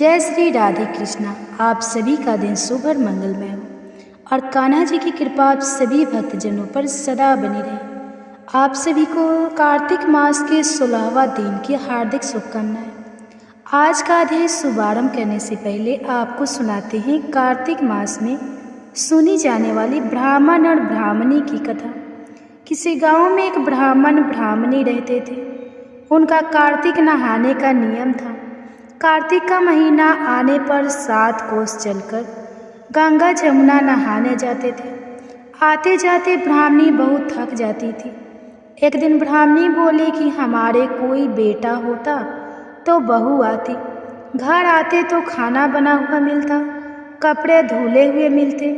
जय श्री राधे कृष्णा। आप सभी का दिन शुभ और मंगलमय हो और कान्हा जी की कृपा आप सभी भक्तजनों पर सदा बनी रहे। आप सभी को कार्तिक मास के 16वां दिन की हार्दिक शुभकामनाएं। आज का अध्याय शुभारंभ करने से पहले आपको सुनाते हैं कार्तिक मास में सुनी जाने वाली ब्राह्मण और ब्राह्मणी की कथा। किसी गांव में एक ब्राह्मण ब्राह्मणी रहते थे। उनका कार्तिक नहाने का नियम था। कार्तिक का महीना आने पर 7 कोस चलकर गंगा जमुना नहाने जाते थे। आते जाते ब्राह्मणी बहुत थक जाती थी। एक दिन ब्राह्मणी बोली कि हमारे कोई बेटा होता तो बहू आती। घर आते तो खाना बना हुआ मिलता, कपड़े धुले हुए मिलते।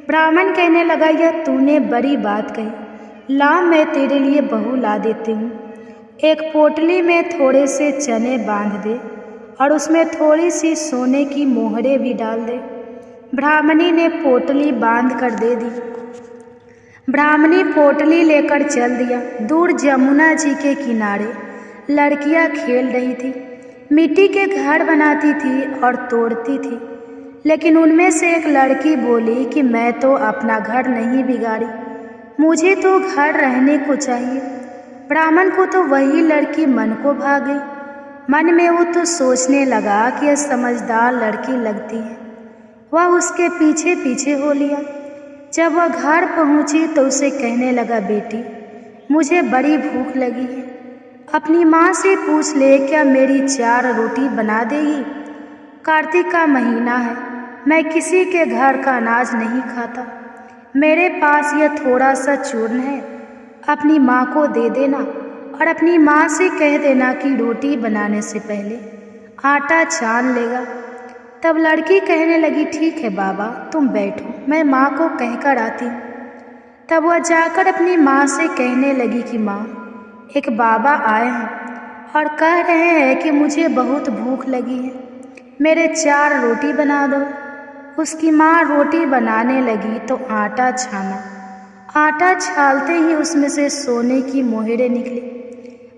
ब्राह्मण कहने लगा, यह तूने बड़ी बात कही, ला मैं तेरे लिए बहू ला देती हूँ। एक पोटली में थोड़े से चने बांध दे और उसमें थोड़ी सी सोने की मोहरें भी डाल दे। ब्राह्मणी ने पोटली बांध कर दे दी। ब्राह्मणी पोटली लेकर चल दिया। दूर जमुना जी के किनारे लड़कियां खेल रही थी, मिट्टी के घर बनाती थी और तोड़ती थी। लेकिन उनमें से एक लड़की बोली कि मैं तो अपना घर नहीं बिगाड़ी, मुझे तो घर रहने को चाहिए। ब्राह्मण को तो वही लड़की मन को भा गई। मन में वो तो सोचने लगा कि यह समझदार लड़की लगती है। वह उसके पीछे पीछे हो लिया। जब वह घर पहुंची तो उसे कहने लगा, बेटी मुझे बड़ी भूख लगी है, अपनी माँ से पूछ ले क्या मेरी 4 रोटी बना देगी। कार्तिक का महीना है, मैं किसी के घर का अनाज नहीं खाता। मेरे पास यह थोड़ा सा चूर्ण है, अपनी माँ को दे देना और अपनी माँ से कह देना कि रोटी बनाने से पहले आटा छान लेगा। तब लड़की कहने लगी, ठीक है बाबा तुम बैठो, मैं माँ को कहकर आती हूँ। तब वह जाकर अपनी माँ से कहने लगी कि माँ, एक बाबा आए हैं और कह रहे हैं कि मुझे बहुत भूख लगी है, मेरे 4 रोटी बना दो। उसकी माँ रोटी बनाने लगी तो आटा छाना। आटा छालते ही उसमें से सोने की मोहरें निकली।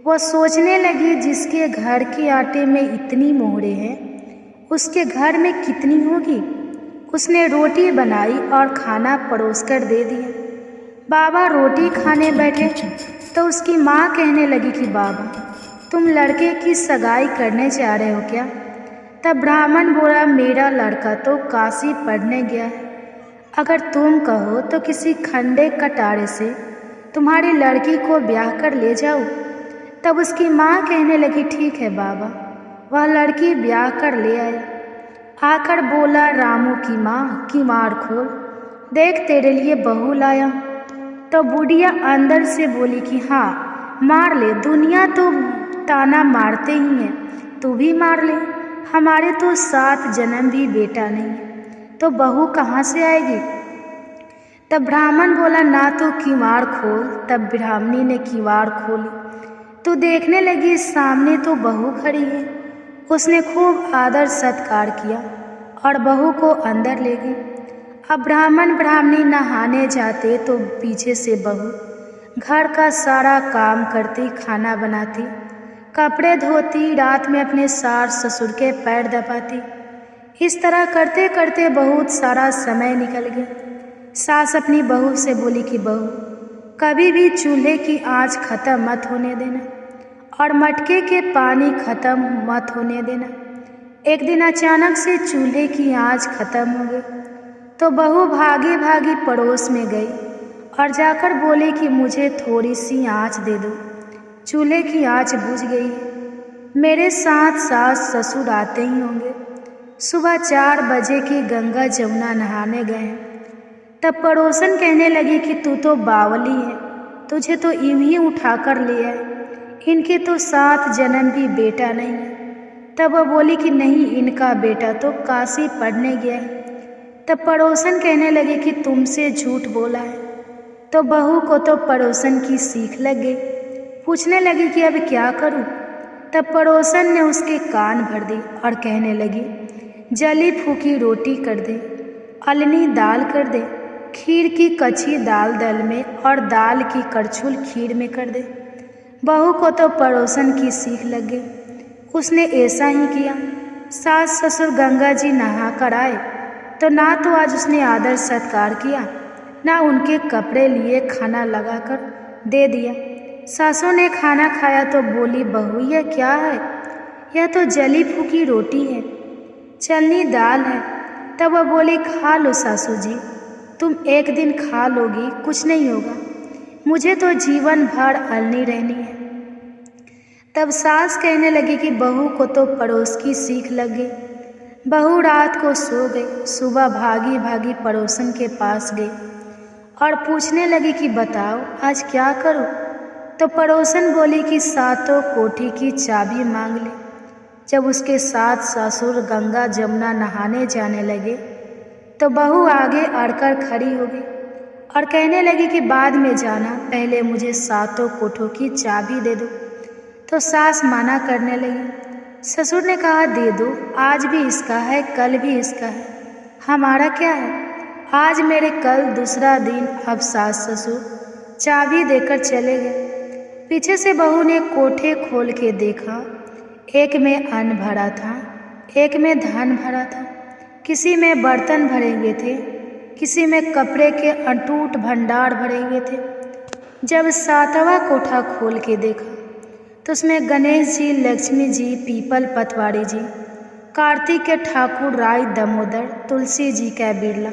वह सोचने लगी, जिसके घर के आटे में इतनी मोहरें हैं उसके घर में कितनी होगी। उसने रोटी बनाई और खाना परोस कर दे दिया। बाबा रोटी खाने बैठे तो उसकी माँ कहने लगी कि बाबा तुम लड़के की सगाई करने जा रहे हो क्या। तब ब्राह्मण बोला, मेरा लड़का तो काशी पढ़ने गया है, अगर तुम कहो तो किसी खंडे कटारे से तुम्हारी लड़की को ब्याह कर ले जाओ। तब उसकी माँ कहने लगी, ठीक है बाबा। वह लड़की ब्याह कर ले आया। आकर बोला, रामू की माँ किवाड़ खोल, देख तेरे लिए बहू लाया। तो बुढ़िया अंदर से बोली कि हाँ मार ले, दुनिया तो ताना मारते ही हैं, तू भी मार ले, हमारे तो 7 जन्म भी बेटा नहीं, तो बहू कहाँ से आएगी। तब ब्राह्मण बोला, ना तो किवाड़ खोल। तब ब्राह्मणी ने किवाड़ खोली तो देखने लगी सामने तो बहू खड़ी है। उसने खूब आदर सत्कार किया और बहू को अंदर ले गई। अब ब्राह्मण ब्राह्मणी नहाने जाते तो पीछे से बहू घर का सारा काम करती, खाना बनाती, कपड़े धोती, रात में अपने सास ससुर के पैर दबाती। इस तरह करते करते बहुत सारा समय निकल गया। सास अपनी बहू से बोली कि बहू कभी भी चूल्हे की आंच खत्म मत होने देना और मटके के पानी खत्म मत होने देना। एक दिन अचानक से चूल्हे की आंच खत्म हो गई तो बहू भागी भागी पड़ोस में गई और जाकर बोली कि मुझे थोड़ी सी आंच दे दो। चूल्हे की आंच बुझ गई है, मेरे साथ सास ससुर आते ही होंगे। सुबह 4 बजे की गंगा जमुना नहाने गए हैं। तब पड़ोसन कहने लगी कि तू तो बावली है, तुझे तो यूं ही उठा कर ले आए, इनके तो 7 जन्म भी बेटा नहीं है। तब वह बोली कि नहीं, इनका बेटा तो काशी पढ़ने गया है। तब पड़ोसन कहने लगे कि तुमसे झूठ बोला है। तो बहू को तो पड़ोसन की सीख लग गई, पूछने लगी कि अब क्या करूं। तब पड़ोसन ने उसके कान भर दी और कहने लगी, जली फूकी रोटी कर दे, अलनी दाल कर दे, खीर की कच्ची दाल दल में और दाल की करछुल खीर में कर दे। बहू को तो पड़ोसन की सीख लग गई, उसने ऐसा ही किया। सास ससुर गंगा जी नहा कर आए तो ना तो आज उसने आदर सत्कार किया, ना उनके कपड़े लिए खाना लगाकर दे दिया। सासों ने खाना खाया तो बोली, बहू यह क्या है? यह तो जली फूकी रोटी है, चलनी दाल है। तब वह बोली, खा लो सासू जी, तुम एक दिन खा लोगी, कुछ नहीं होगा, मुझे तो जीवन भर अलनी रहनी है। तब सास कहने लगी कि बहू को तो पड़ोस की सीख लग गई। बहू रात को सो गई, सुबह भागी भागी पड़ोसन के पास गई और पूछने लगी कि बताओ आज क्या करूं? तो पड़ोसन बोली कि सातों कोठी की चाबी मांग ले। जब उसके साथ ससुर गंगा जमुना नहाने जाने लगे तो बहू आगे अड़कर खड़ी हो गई और कहने लगी कि बाद में जाना, पहले मुझे सातों कोठों की चाबी दे दो। तो सास मना करने लगी। ससुर ने कहा, दे दो, आज भी इसका है, कल भी इसका है, हमारा क्या है? आज मेरे कल दूसरा दिन। अब सास ससुर चाबी देकर चले गए। पीछे से बहू ने कोठे खोल के देखा, एक में अन्न भरा था, एक में धन भरा था, किसी में बर्तन भरे हुए थे, किसी में कपड़े के अटूट भंडार भरे हुए थे। जब सातवां कोठा खोल के देखा तो उसमें गणेश जी, लक्ष्मी जी, पीपल पतवारी जी, कार्तिक के ठाकुर, राय दामोदर, तुलसी जी का बिरला,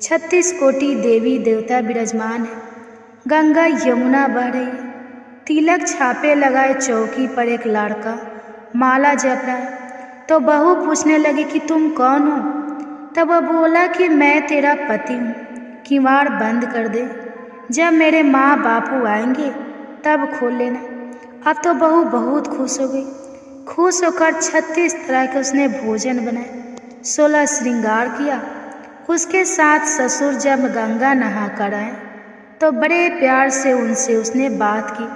36 कोटि देवी देवता विराजमान है। गंगा यमुना बह रही है, तिलक छापे लगाए चौकी पर एक लड़का माला जप रहा है। तो बहू पूछने लगी कि तुम कौन हो? तब वह बोला कि मैं तेरा पति हूँ, किवाड़ बंद कर दे, जब मेरे माँ बापू आएंगे तब खोल लेना। अब तो बहू बहुत खुश हो गई। खुश होकर 36 तरह के उसने भोजन बनाए, 16 श्रृंगार किया। उसके साथ ससुर जब गंगा नहा कर आए तो बड़े प्यार से उनसे उसने बात की,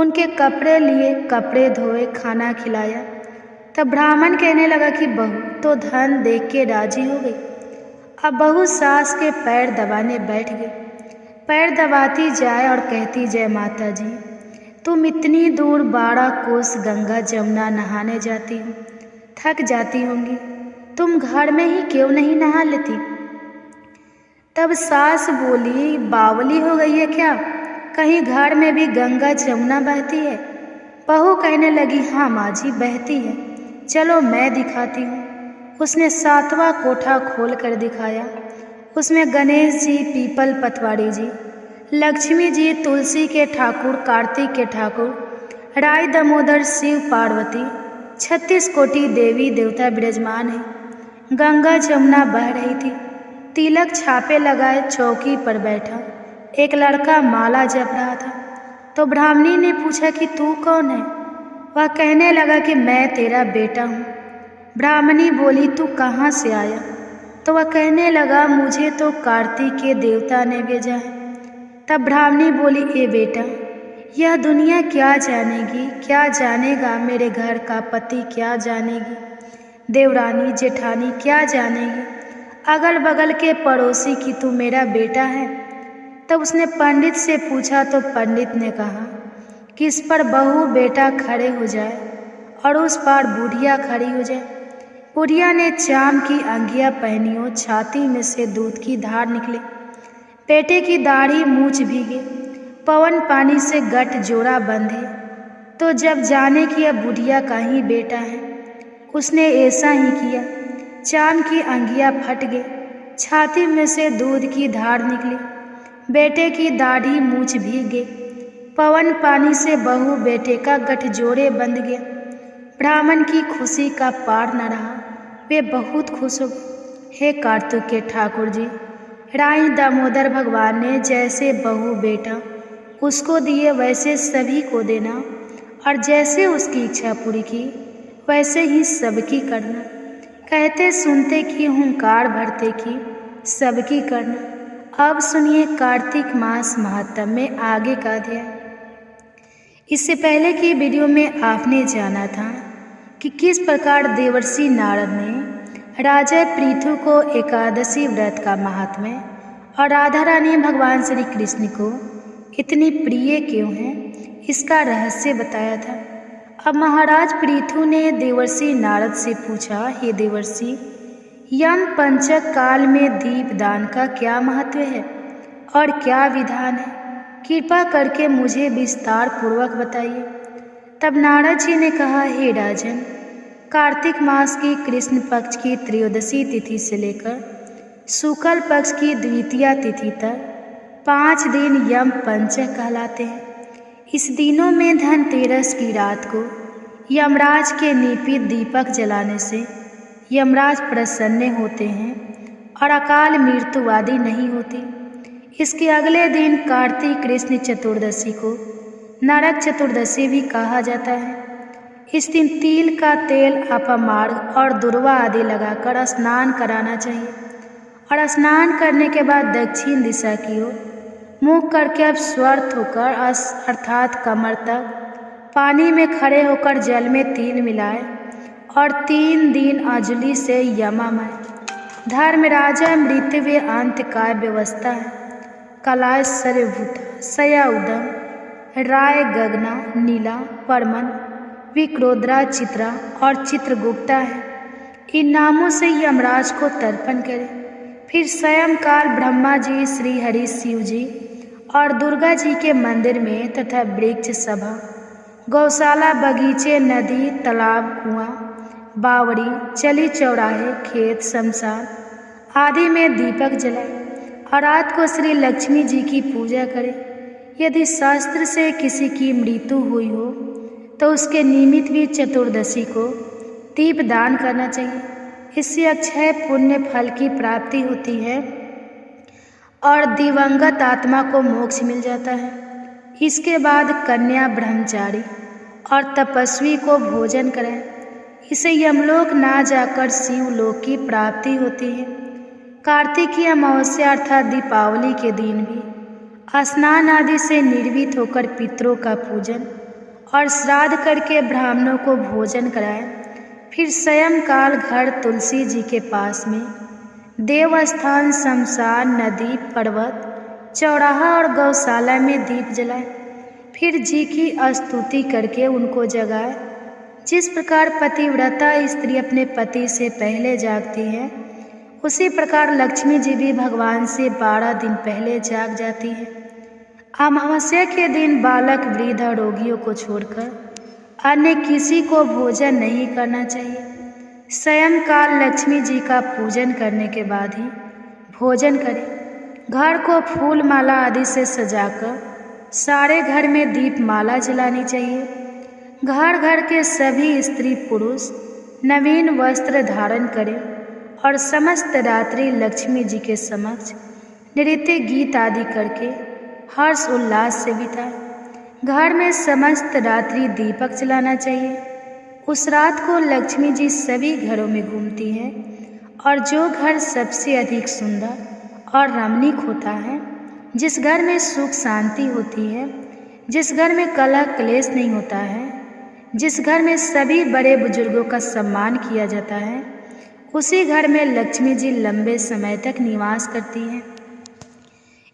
उनके कपड़े लिए, कपड़े धोए, खाना खिलाया। तब ब्राह्मण कहने लगा कि बहू तो धन देख के राजी हो गई। अब बहू सास के पैर दबाने बैठ गई, पैर दबाती जाए और कहती, जय माता जी, तुम इतनी दूर 12 कोस गंगा जमुना नहाने जाती हो, थक जाती होंगी, तुम घर में ही क्यों नहीं नहा लेती? तब सास बोली, बावली हो गई है क्या? कहीं घर में भी गंगा जमुना बहती है? बहू कहने लगी, हाँ माँ जी बहती है, चलो मैं दिखाती हूँ। उसने 7वां कोठा खोल कर दिखाया। उसमें गणेश जी, पीपल पतवारी जी, लक्ष्मी जी, तुलसी के ठाकुर, कार्तिक के ठाकुर, राय दामोदर, शिव पार्वती, 36 कोटि देवी देवता विराजमान है। गंगा जमुना बह रही थी, तिलक छापे लगाए चौकी पर बैठा एक लड़का माला जप रहा था। तो ब्राह्मणी ने पूछा कि तू कौन है? वह कहने लगा कि मैं तेरा बेटा हूँ। ब्राह्मणी बोली, तू कहाँ से आया? तो वह कहने लगा, मुझे तो कार्तिक के देवता ने भेजा है। तब ब्राह्मणी बोली, ए बेटा, यह दुनिया क्या जानेगी, क्या जानेगा मेरे घर का पति, क्या जानेगी देवरानी जेठानी, क्या जानेगी अगल बगल के पड़ोसी की तू मेरा बेटा है? तब उसने पंडित से पूछा तो पंडित ने कहा कि इस पर बहू बेटा खड़े हो जाए और उस पर बुढ़िया खड़ी हो जाए। बुढ़िया ने चाम की अंगिया पहनी हो, छाती में से दूध की धार निकले, बेटे की दाढ़ी मूछ भीगे, पवन पानी से गठ जोड़ा बंधे। तो जब जाने कि यह बुढ़िया का ही बेटा है, उसने ऐसा ही किया। चाम की अंगिया फट गई, छाती में से दूध की धार निकली, बेटे की दाढ़ी मूछ भीग गई, पवन पानी से बहू बेटे का गठजोड़े बंध गया। ब्राह्मण की खुशी का पार न रहा, वे बहुत खुश हो गए। हे कार्तिक के ठाकुर जी, राय दामोदर भगवान ने जैसे बहू बेटा उसको दिए वैसे सभी को देना, और जैसे उसकी इच्छा पूरी की वैसे ही सबकी करना। कहते सुनते की, हुंकार भरते की, सबकी करना। अब सुनिए कार्तिक मास महात्म में आगे का अध्याय। इससे पहले की वीडियो में आपने जाना था कि किस प्रकार देवर्षि नारद ने राजा पृथु को एकादशी व्रत का महात्म्य और राधा रानी भगवान श्री कृष्ण को इतनी प्रिय क्यों है, इसका रहस्य बताया था। अब महाराज पृथु ने देवर्षि नारद से पूछा, हे देवर्षि, यम पंचक काल में दीपदान का क्या महत्व है और क्या विधान है? कृपा करके मुझे विस्तार पूर्वक बताइए। तब नारद जी ने कहा, हे राजन, कार्तिक मास की कृष्ण पक्ष की त्रयोदशी तिथि से लेकर शुक्ल पक्ष की द्वितीया तिथि तक 5 दिन यम पंचक कहलाते हैं। इस दिनों में धनतेरस की रात को यमराज के निपित दीपक जलाने से यमराज प्रसन्न होते हैं और अकाल मृत्यु आदि नहीं होती। इसके अगले दिन कार्तिक कृष्ण चतुर्दशी को नरक चतुर्दशी भी कहा जाता है। इस दिन तिल का तेल, अपमार्ग और दुर्वा आदि लगाकर स्नान कराना चाहिए और स्नान करने के बाद दक्षिण दिशा की ओर मुख करके अब स्वर्थ होकर अर्थात कमर तक पानी में खड़े होकर जल में तिल मिलाए और 3 दिन अंजलि से यमामय धर्मराजा मृत्यु अंत काय व्यवस्था है। कलाय सर्वभूता सया उदम राय गगना नीला परमन विक्रोद्रा चित्रा और चित्रगुप्ता है। इन नामों से यमराज को तर्पण करें। फिर स्वयं काल ब्रह्मा जी, श्री हरि शिव जी और दुर्गा जी के मंदिर में तथा वृक्ष सभा, गौशाला, बगीचे, नदी, तालाब, कुआं, बावड़ी, चली चौराहे, खेत, शमशान आदि में दीपक जलाए और रात को श्री लक्ष्मी जी की पूजा करें। यदि शास्त्र से किसी की मृत्यु हुई हो तो उसके निमित्त भी चतुर्दशी को दीप दान करना चाहिए। इससे अक्षय पुण्य फल की प्राप्ति होती है और दिवंगत आत्मा को मोक्ष मिल जाता है। इसके बाद कन्या, ब्रह्मचारी और तपस्वी को भोजन करें। इसे यमलोक ना जाकर शिवलोक की प्राप्ति होती है। कार्तिक की अमावस्या अर्थात दीपावली के दिन भी स्नान आदि से निर्वित होकर पितरों का पूजन और श्राद्ध करके ब्राह्मणों को भोजन कराएं। फिर स्वयं काल घर तुलसी जी के पास में देवस्थान, शमशान, नदी, पर्वत, चौराहा और गौशाला में दीप जलाएं। फिर जी की स्तुति करके उनको जगाएं। जिस प्रकार पतिव्रता स्त्री अपने पति से पहले जागती है, उसी प्रकार लक्ष्मी जी भी भगवान से 12 दिन पहले जाग जाती है। अमावस्या के दिन बालक, वृद्ध और रोगियों को छोड़कर अन्य किसी को भोजन नहीं करना चाहिए। स्वयं काल लक्ष्मी जी का पूजन करने के बाद ही भोजन करें। घर को फूल माला आदि से सजाकर सारे घर में दीप माला जलानी चाहिए। घर घर के सभी स्त्री पुरुष नवीन वस्त्र धारण करें और समस्त रात्रि लक्ष्मी जी के समक्ष नृत्य गीत आदि करके हर्ष उल्लास से बिताएं। घर में समस्त रात्रि दीपक जलाना चाहिए। उस रात को लक्ष्मी जी सभी घरों में घूमती हैं और जो घर सबसे अधिक सुंदर और रमणीक होता है, जिस घर में सुख शांति होती है, जिस घर में कलह क्लेश नहीं होता है, जिस घर में सभी बड़े बुजुर्गों का सम्मान किया जाता है, उसी घर में लक्ष्मी जी लंबे समय तक निवास करती हैं।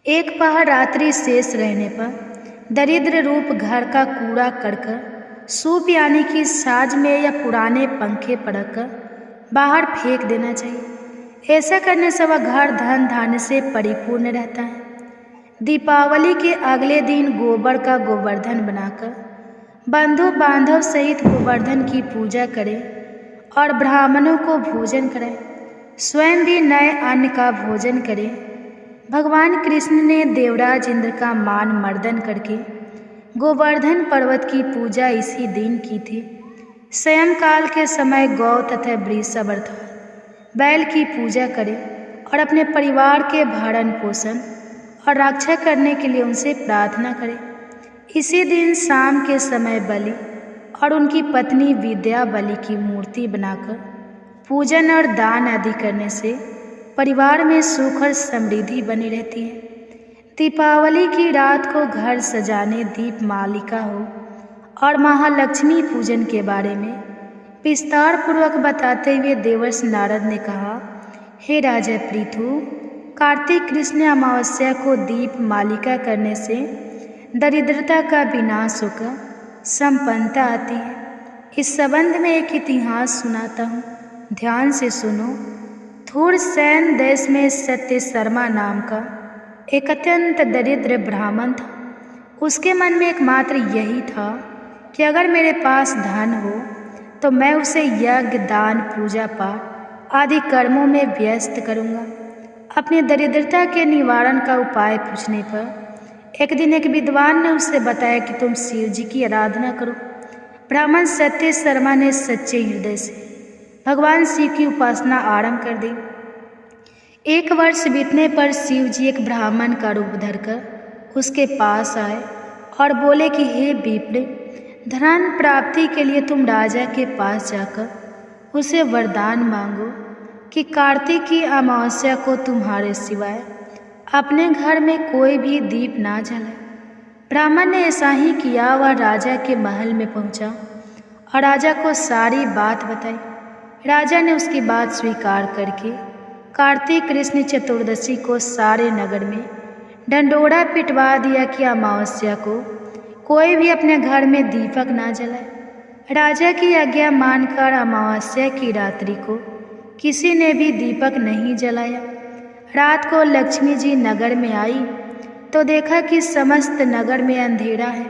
एक पहर रात्रि शेष रहने पर दरिद्र रूप घर का कूड़ा करकर सूप यानी कि साज में या पुराने पंखे पड़कर बाहर फेंक देना चाहिए। ऐसा करने से वह घर धन धान्य से परिपूर्ण रहता है। दीपावली के अगले दिन गोबर का गोवर्धन बनाकर बंधु बांधव सहित गोवर्धन की पूजा करें और ब्राह्मणों को भोजन कराएं। स्वयं भी नए अन्न का भोजन करें। भगवान कृष्ण ने देवराज इंद्र का मान मर्दन करके गोवर्धन पर्वत की पूजा इसी दिन की थी। सायंकाल के समय गौ तथा वृषभ अर्थात बैल की पूजा करें और अपने परिवार के भरण पोषण और रक्षा करने के लिए उनसे प्रार्थना करें। इसी दिन शाम के समय बलि और उनकी पत्नी विद्या बलि की मूर्ति बनाकर पूजन और दान आदि करने से परिवार में सुख और समृद्धि बनी रहती है। दीपावली की रात को घर सजाने, दीप मालिका हो और महालक्ष्मी पूजन के बारे में विस्तार पूर्वक बताते हुए देवर्षि नारद ने कहा, हे राजा पृथु, कार्तिक कृष्ण अमावस्या को दीप मालिका करने से दरिद्रता का विनाश होकर संपन्नता आती है। इस संबंध में एक इतिहास सुनाता हूँ, ध्यान से सुनो। थूरसेन देश में सत्य शर्मा नाम का एक अत्यंत दरिद्र ब्राह्मण था। उसके मन में एकमात्र यही था कि अगर मेरे पास धन हो तो मैं उसे यज्ञ, दान, पूजा पाठ आदि कर्मों में व्यस्त करूँगा। अपनी दरिद्रता के निवारण का उपाय पूछने पर एक दिन एक विद्वान ने उससे बताया कि तुम शिव जी की आराधना करो। ब्राह्मण सत्य शर्मा ने सच्चे हृदय से भगवान शिव की उपासना आरंभ कर दी। 1 वर्ष बीतने पर शिव जी एक ब्राह्मण का रूप धरकर उसके पास आए और बोले कि हे विप्र, धन प्राप्ति के लिए तुम राजा के पास जाकर उसे वरदान मांगो कि कार्तिक की अमावस्या को तुम्हारे सिवाय अपने घर में कोई भी दीप ना जलाए। ब्राह्मण ने ऐसा ही किया। वह राजा के महल में पहुंचा और राजा को सारी बात बताई। राजा ने उसकी बात स्वीकार करके कार्तिक कृष्ण चतुर्दशी को सारे नगर में डंडोरा पिटवा दिया कि अमावस्या को कोई भी अपने घर में दीपक ना जलाए। राजा की आज्ञा मानकर अमावस्या की रात्रि को किसी ने भी दीपक नहीं जलाया। रात को लक्ष्मी जी नगर में आई तो देखा कि समस्त नगर में अंधेरा है,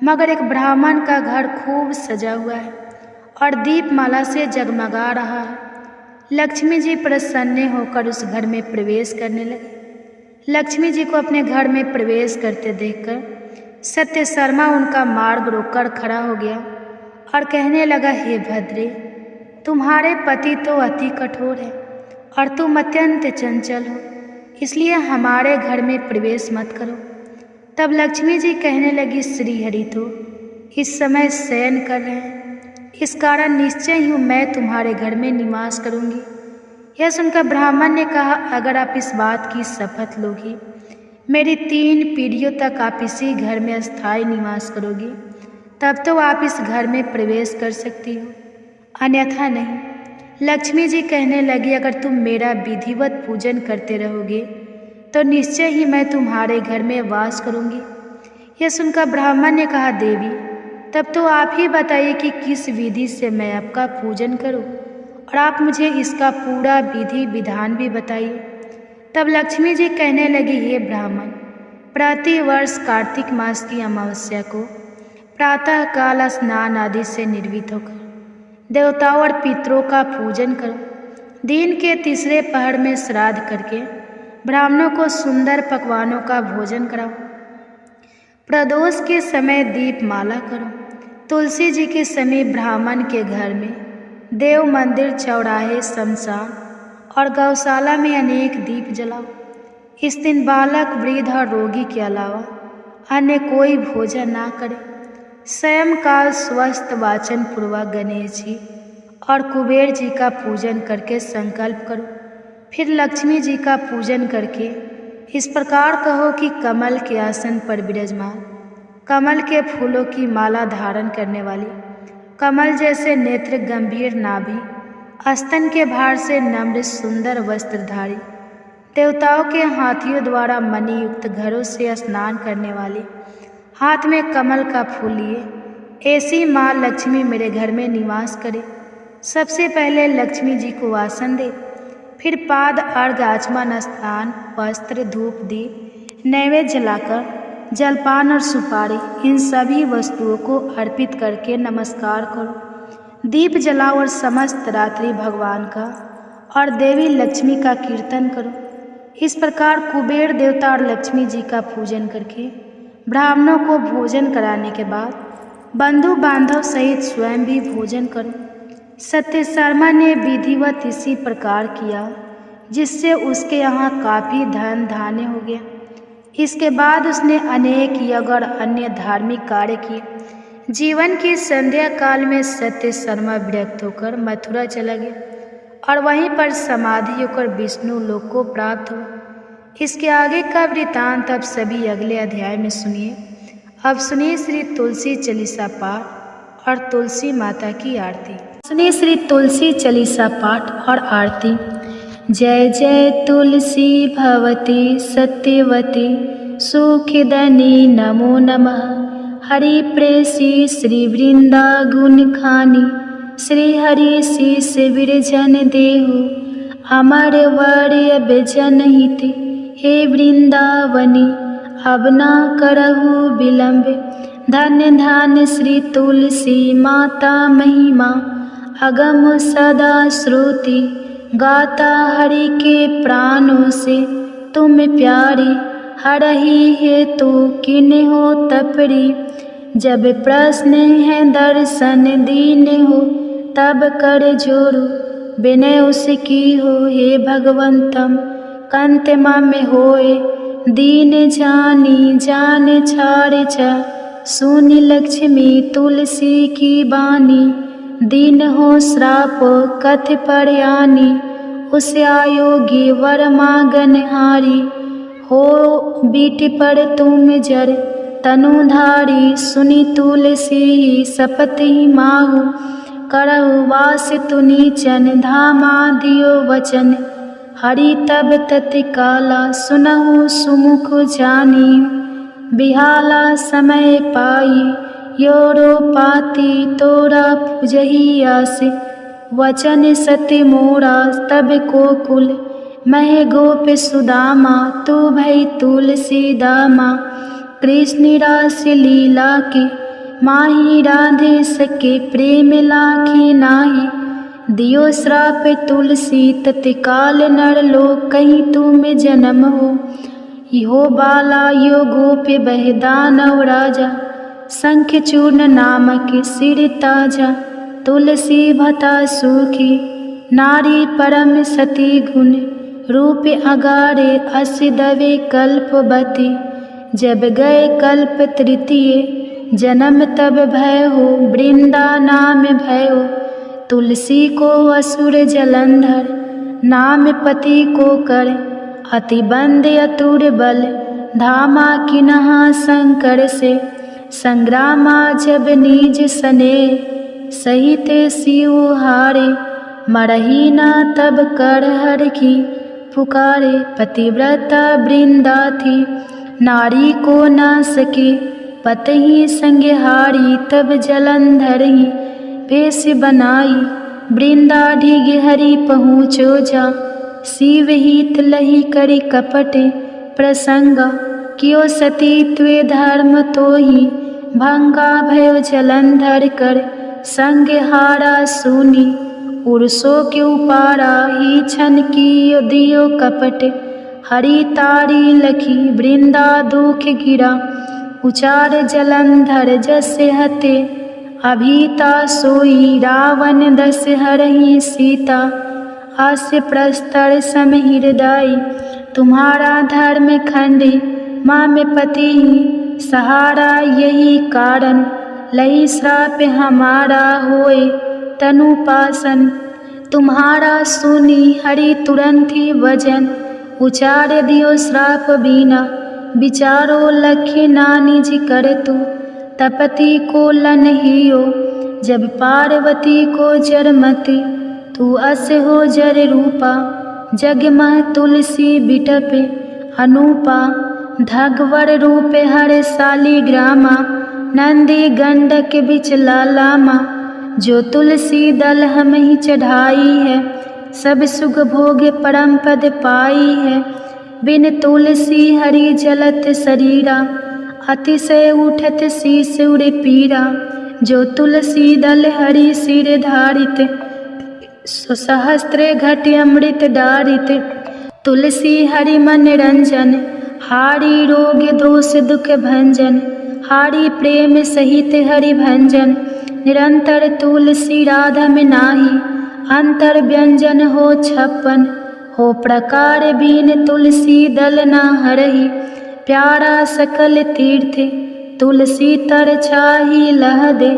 मगर एक ब्राह्मण का घर खूब सजा हुआ है और दीपमाला से जगमगा रहा है। लक्ष्मी जी प्रसन्न होकर उस घर में प्रवेश करने लगे। लक्ष्मी जी को अपने घर में प्रवेश करते देखकर सत्य शर्मा उनका मार्ग रोककर खड़ा हो गया और कहने लगा, हे भद्रे, तुम्हारे पति तो अति कठोर है और तुम अत्यंत चंचल हो, इसलिए हमारे घर में प्रवेश मत करो। तब लक्ष्मी जी कहने लगी, श्री हरि तो इस समय शयन कर रहे हैं, इस कारण निश्चय ही मैं तुम्हारे घर में निवास करूंगी। यह सुनकर ब्राह्मण ने कहा, अगर आप इस बात की शपथ लोगी, मेरी 3 पीढ़ियों तक आप इसी घर में अस्थायी निवास करोगी, तब तो आप इस घर में प्रवेश कर सकती हो, अन्यथा नहीं। लक्ष्मी जी कहने लगी, अगर तुम मेरा विधिवत पूजन करते रहोगे तो निश्चय ही मैं तुम्हारे घर में वास करूंगी। यह सुनकर ब्राह्मण ने कहा, देवी, तब तो आप ही बताइए कि किस विधि से मैं आपका पूजन करूं और आप मुझे इसका पूरा विधि विधान भी बताइए। तब लक्ष्मी जी कहने लगी, हे ब्राह्मण, प्रति वर्ष कार्तिक मास की अमावस्या को प्रातः काल स्नान आदि से निर्वित होकर देवताओं और पितरों का पूजन करो। दिन के तीसरे पहर में श्राद्ध करके ब्राह्मणों को सुंदर पकवानों का भोजन कराओ। प्रदोष के समय दीपमाला करो। तुलसी जी के समय ब्राह्मण के घर में, देव मंदिर, चौराहे, शमशान और गौशाला में अनेक दीप जलाओ। इस दिन बालक, वृद्ध और रोगी के अलावा अन्य कोई भोजन ना करे। स्वयं काल स्वस्थ वाचन पूर्वक गणेश जी और कुबेर जी का पूजन करके संकल्प करो। फिर लक्ष्मी जी का पूजन करके इस प्रकार कहो कि कमल के आसन पर विराजमान, कमल के फूलों की माला धारण करने वाली, कमल जैसे नेत्र, गंभीर नाभि, स्तन के भार से नम्र सुंदर वस्त्रधारी, देवताओं के हाथियों द्वारा मणियुक्त घरों से स्नान करने वाली, हाथ में कमल का फूल लिए ऐसी माँ लक्ष्मी मेरे घर में निवास करे। सबसे पहले लक्ष्मी जी को आसन दे, फिर पाद, अर्घ, आचमन, स्नान, वस्त्र, धूप, दीप, नैवेद्य जलाकर जलपान और सुपारी, इन सभी वस्तुओं को अर्पित करके नमस्कार करो। दीप जलाओ और समस्त रात्रि भगवान का और देवी लक्ष्मी का कीर्तन करो। इस प्रकार कुबेर देवता और लक्ष्मी जी का पूजन करके ब्राह्मणों को भोजन कराने के बाद बंधु बांधव सहित स्वयं भी भोजन करो। सत्य शर्मा ने विधिवत इसी प्रकार किया, जिससे उसके यहाँ काफ़ी धन धान्य हो गया। इसके बाद उसने अनेक यज्ञ और अन्य धार्मिक कार्य किए। जीवन की संध्या काल में सत्य शर्मा विरक्त होकर मथुरा चला गया और वहीं पर समाधि होकर विष्णु लोक को प्राप्त हुआ। इसके आगे का वृतांत अब सभी अगले अध्याय में सुनिए। अब सुनिए श्री तुलसी चालीसा पाठ और तुलसी माता की आरती। सुनिए श्री तुलसी चालीसा पाठ और आरती। जय जय तुलसी भवती सत्यवती सुखदनी नमो नमः। हरि प्रेसी श्री वृंदा गुण खानी, श्री हरि शीस विरजन देहु, अमर वर्य जनहित हे वृंदावनी, अब ना करहु विलंब। धन्य धन्य श्री तुलसी माता महिमा, अगम सदा श्रुति गाता हरि के प्राणों से तुम प्यारी, हरहि हेतु किन्हीं हो तपरी, जब प्रश्न है दर्शन दीन हो, तब कर जोरु विनय उसकी हो। हे भगवंतम कंत मम होए, दीन जानी जान छाड़ जा, सुनि लक्ष्मी तुलसी की बानी, दीन हो श्राप कथ परयानी, उस आयोगी वर मांगन हारी, हो बीट पर तुम जर तनुधारी, सुनी तुलसी सपत ही माहु, करहु वास तुनीचन धामा दियो वचन, हरि तब तत्काला सुनहु सुमुख जानी, बिहाला समय पाई योरो पाती, तोरा पुजही आस वचन सत्य मोरा, तब को कुल मह गोप सुदामा, तू भई तुलसी दामा, कृष्ण रास लीला के माही, राधे सके प्रेम लाखी नाही, दियो श्राप तुलसी तत्काल नर लोक, कहीं तुम जन्म हो यो बाला यो गोप बह दानव राजा, शंख चूर्ण नामक सिर ताजा, तुलसी भता सुखी नारी परम सती गुण, रूप अगारे अस दवे कल्पवती, जब गए कल्प तृतीय जन्म तब भय हो, वृंदा नाम भयो, तुलसी को असुर जलंधर, नाम पति को कर अति बंद अतुर बल, धामा किन्हा शंकर से संग्रामा, जब निज सने सहित शिव हारे, मरही ना तब कर हर की पुकारे, पतिव्रता वृंदा थी नारी को ना सके, पतही संग हारी, तब जलंधर ही भेष बनाई, वृंदा ढीग हरि पहुँचो जा, शिव हित लही करी कपट प्रसंगा, कियो सती त्वे धर्म तो ही भंगा, भयो जलंधर कर संग हारा सुनी, उर्सो के उपारा ही छन की दियो कपट, हरि तारी लखी वृंदा दुख गिरा, उचार जलंधर जसे हते, अभीता सोई रावण दस हरहि सीता, हास्य प्रस्तर सम हृदय, तुम्हारा धर्म खंडी, माँ में पति ही सहारा, यही कारण लई श्राप हमारा होए तनुपासन, तुम्हारा सुनी हरि तुरंत ही वजन, उचार दियो श्राप बीना, विचारो लखे नानी जी कर तू, तपति को लन हियो, जब पार्वती को जरमति, तू अस हो जर रूपा, जग मह तुलसी बिटपे अनूपा, धगवर रूपे हर साली ग्रामा, नंदी गंडक बिच लालामा, जो तुलसी दल हम ही चढ़ाई है, सब सुख भोग परम पद पाई है, बिन तुलसी हरि जलत शरीरा, अतिशय उठत शीस उड़े पीरा, जो तुलसी दल हरि सिर धारित, सहस्त्र घट अमृत डारित, तुलसी हरि मन रंजन, हारी रोग दोष दुख भंजन, हारी प्रेम सहित हरि भंजन, निरंतर तुलसी राधा में नाही, अंतर व्यंजन हो छप्पन, हो प्रकार बीन तुलसी दल ना हरहि, प्यारा सकल तीर्थ तुलसी तर छाही लह दे,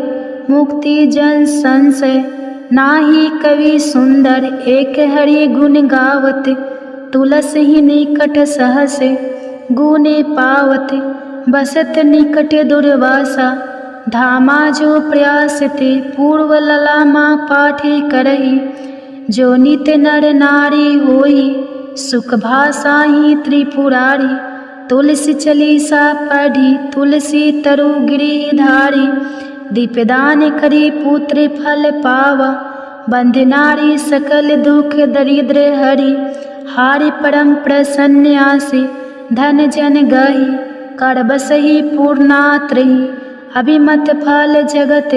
मुक्ति जन संशय नाही कवि सुंदर, एक हरि गुण गावत, तुलसी ही निकट सहस गुने पावत, बसत निकट दुर्वासा, धामा जो प्रयास ते पूर्व ललामा पाठी करही, जो नित नर नारी होई, सुख भाषा ही त्रिपुरारी, तुलसी चालीसा पढ़ी, तुलसी तरु गिरिधारी, दीपदान करी पुत्र फल पावा, बंध नारी सकल दुख दरिद्र हरि, हारि परम प्रसन्न आसे, धन जन गही, कर बसही पूर्णात्रही, अभिमत फल जगत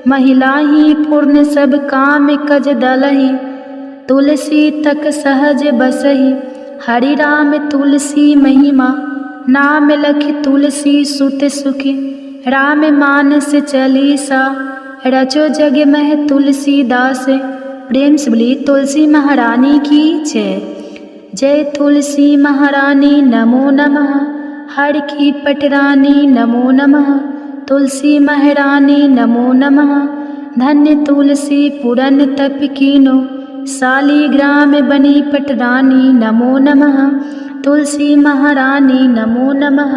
महिलाही, पूर्ण सब काम कज दलही, तुलसी तक सहज बसही, हरि राम तुलसी महिमा, नाम लख तुलसी सुत सुखी, राम मानस चालीसा, रचो जग मह तुलसीदास। प्रेम से बोली तुलसी महारानी की जय। जय तुलसी महारानी नमो नमः, हर की पटरानी नमो नमः, तुलसी महारानी नमो नमः, धन्य तुलसी पुरन तप कीनो, शालीग्राम बनी पटरानी नमो नमः, तुलसी महारानी नमो नमः,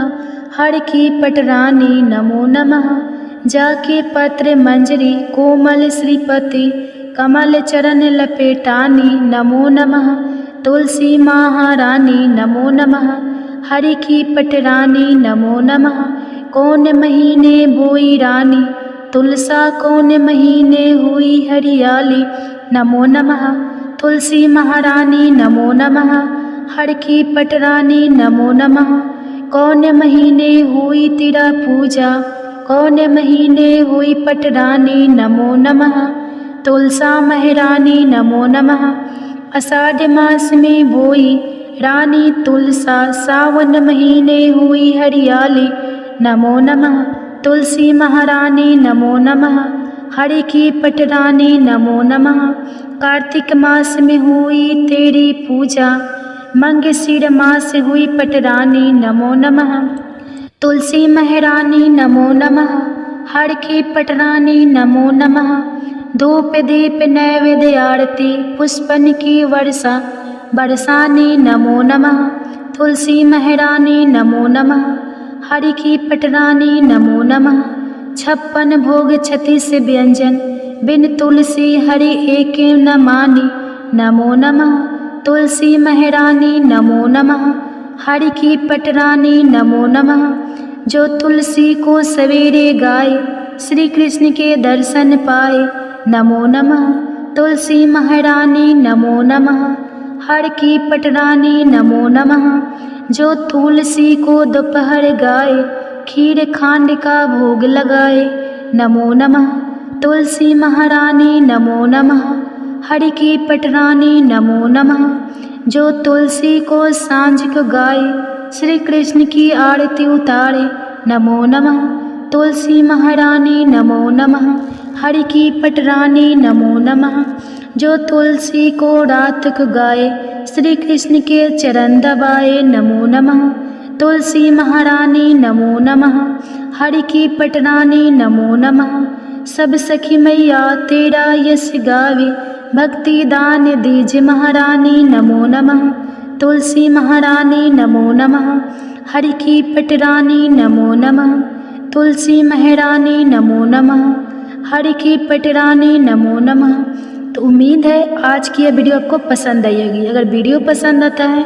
हर की पटरानी नमो नमः, जाके पत्र मंजरी कोमल श्रीपति, कमल चरण लपेटानी नमो नमः, तुलसी महारानी नमो नमः, हरि की पटरानी नमो नमः, कौन महीने बोई रानी, तुलसा कौन महीने हुई हरियाली, नमो नमः, तुलसी महारानी नमो नमः, हर की पटरानी नमो नमः, कौन महीने हुई तेरा पूजा, कौन महीने हुई पटरानी नमो नमः, तुलसा महारानी नमो नमः, आषाढ़ मास में बोई रानी तुलसा, सावन महीने हुई हरियाली, नमो नमः, तुलसी महारानी नमो नमः, हरि की पटरानी नमो नमः, कार्तिक मास में हुई तेरी पूजा, मंगशीर मास हुई पटरानी नमो नमः, तुलसी महारानी नमो नमः, हर की पटरानी नमो नमः, धूप दीप नैवेद्य आरती पुष्पन की वर्षा बरसानी नमो नमः, तुलसी महारानी नमो नमः, हरि की पटरानी नमो नमः, 56 भोग 36 व्यंजन, बिन तुलसी हरि एक न मानी, नमो नमः, तुलसी महारानी नमो नमः, हरि की पटरानी नमो नमः, जो तुलसी को सवेरे गाए, श्री कृष्ण के दर्शन पाए, नमो नमः, तुलसी महारानी नमो नमः, हर की पटरानी नमो नमः, जो तुलसी को दोपहर गाए, खीर खांड का भोग लगाए, नमो नमः, तुलसी महारानी नमो नमः, हरि की पटरानी नमो नमः, जो तुलसी को सांझ को गाए, श्री कृष्ण की आरती उतारे, नमो नमः, तुलसी महारानी नमो नमः, हरि की पटरानी नमो नमः, जो तुलसी को रात को गाए, श्री कृष्ण के चरण दबाए, नमो नमः, तुलसी महारानी नमो नमः, हरि की पटरानी नमो नमः, सब सखी मैया तेरा यश गावे, भक्ति दान दीज महारानी नमो नमः, तुलसी महारानी नमो नमः, हरि की पटरानी नमो नमः, तुलसी महारानी नमो नमः, हरि की पटरानी नमो नमः। तो उम्मीद है आज की यह वीडियो आपको पसंद आई होगी। अगर वीडियो पसंद आता है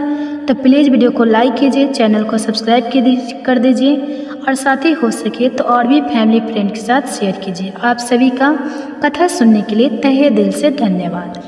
तो प्लीज़ वीडियो को लाइक कीजिए, चैनल को सब्सक्राइब कर दीजिए और साथ ही हो सके तो और भी फैमिली फ्रेंड के साथ शेयर कीजिए। आप सभी का कथा सुनने के लिए तहे दिल से धन्यवाद।